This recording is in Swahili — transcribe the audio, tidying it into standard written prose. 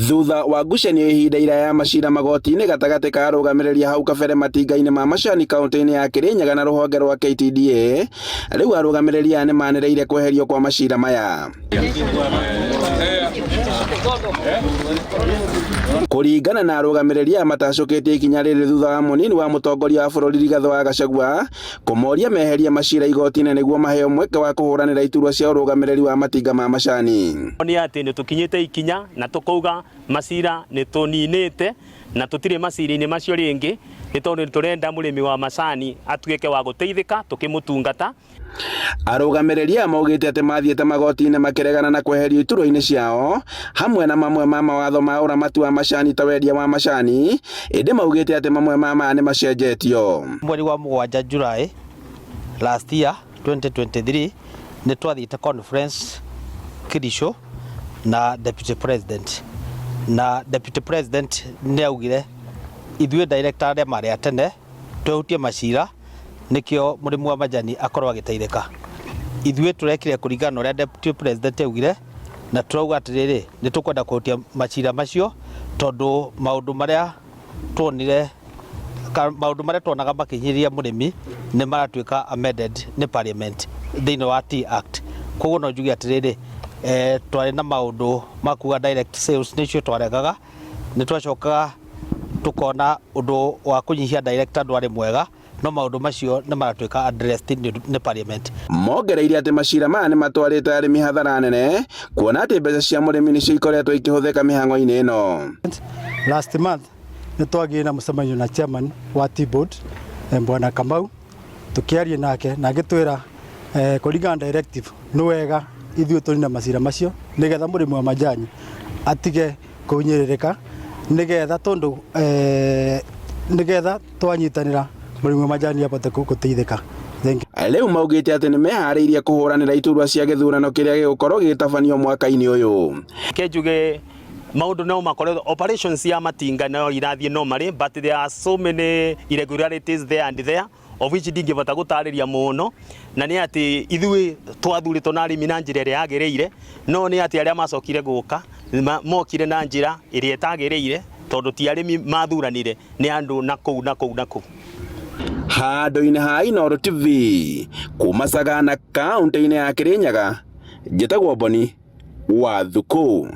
Thutha wa ngucanio ihinda iraya ya macira magoti-inĩ gatagati ka arũgamĩrĩri hau kabere matinga-inĩ ma macani kaunti-inĩ ya Kirinyaga na rũhonge rwa KTDA, rĩu arũgamĩrĩri aya nĩmanĩrĩire kweherio kwa macira maya. Kũringana na arũgamĩrĩri aya matacũkĩtie ikinya rĩrĩ thutha wa mũnini wa mũtongoria wa bũrũri Rigathĩ wa Gachagua kũmoria meherie macira igoti-inĩ nĩguo maheo mweke wa kũhũranĩra iturwa cia ũrũgamĩrĩri wa matinga ma macani. Nĩ atĩ nĩtũkinyĩte ikinya na tũkauga macira nĩtũninĩte na tũtirĩ macira-inĩ macio rĩngĩ, nĩ tondũ tũrenda mũrĩmi wa macani atuĩke wa gũteithĩka tũkĩmũtungata. Arũgamĩrĩri aya maugĩte atĩ mathiĩte magoti-inĩ makĩregana na kweherio iturwa-inĩ ciao hamwe na mamwe ma mawatho ma ũramati wa macani ta wendia wa macani, ĩndĩ maugĩte atĩ mamwe ma maya nĩmacenjetio. Mweri wa 7 July last year 2023 nĩ twathiĩte conference Kirisho na deputy president, na deputy president nĩ augire ithuĩ director arĩa marĩ a tene twehutie macira nikio mũrĩmi wa majani akorwo agĩteithĩka. Ithuĩ tũrekire kũringana ũrĩa deputy president augire na turauga atĩrĩrĩ nĩ tũkwenda kũhutia macira macio tondũ maũndũ marĩa tuonaga makĩhinyĩrĩria mũrĩmi nĩ maratuĩka amended nĩ parliament thĩinĩ wa Tea Act. Koguo no njuge atĩrĩrĩ twarĩ na maũndũ ma kuga direct sales nĩcio twaregaga, nĩ twacokaga tukona ũndũ wa kũnyihia director ndwarĩ mwega, no maũndũ macio nĩ maratuĩka addressed nĩ parliament. Mongereire atĩ macira maya nĩ matwarĩte arĩmi hathara nene, kuona atĩ mbeca cia mũrĩmi nĩcio ikoretwo ikĩhũthĩka mĩhang'o-inĩ ĩno. Last month nĩ twagĩire na mũcemanio na chairman wa Tea Board Bwana Kamau, tukiaria nake na agĩtwĩra kũringana directive nĩ wega ithuĩ tũrĩ na macira macio nĩgetha mũrĩmi wa majani atige kũhinyĩrĩrĩka, nĩgetha tondũ nĩgetha twanyitanĩra mũrĩmi wa majani abote gũteithĩka. Rĩu maugĩte atĩ nĩmeharĩirie kũhũranĩra iturwa cia gĩthurano kĩrĩa gĩgũkorwo gĩgĩtabanio mwaka-inĩ ũyũ. Kenjuge maũndũ no makoretwo operations ya matinga no irathiĩ normally, but there are so many irregularities there and there of which ndingĩbota gũtarĩria mũno, na nĩ atĩ ithuĩ twathurĩtwo na arĩmi na njĩra ĩrĩa yagĩrĩire, no nĩ atĩ arĩa macokire gũka mokire na njĩra ĩrĩa ĩtagĩrĩire tondũ ti arĩmi mathuranire nĩ andũ na kũu. Handũ-inĩ ha Inooro TV kuma Sagana kaunti-inĩ ya Kirinyaga, njĩtagwo Boni Wathuku.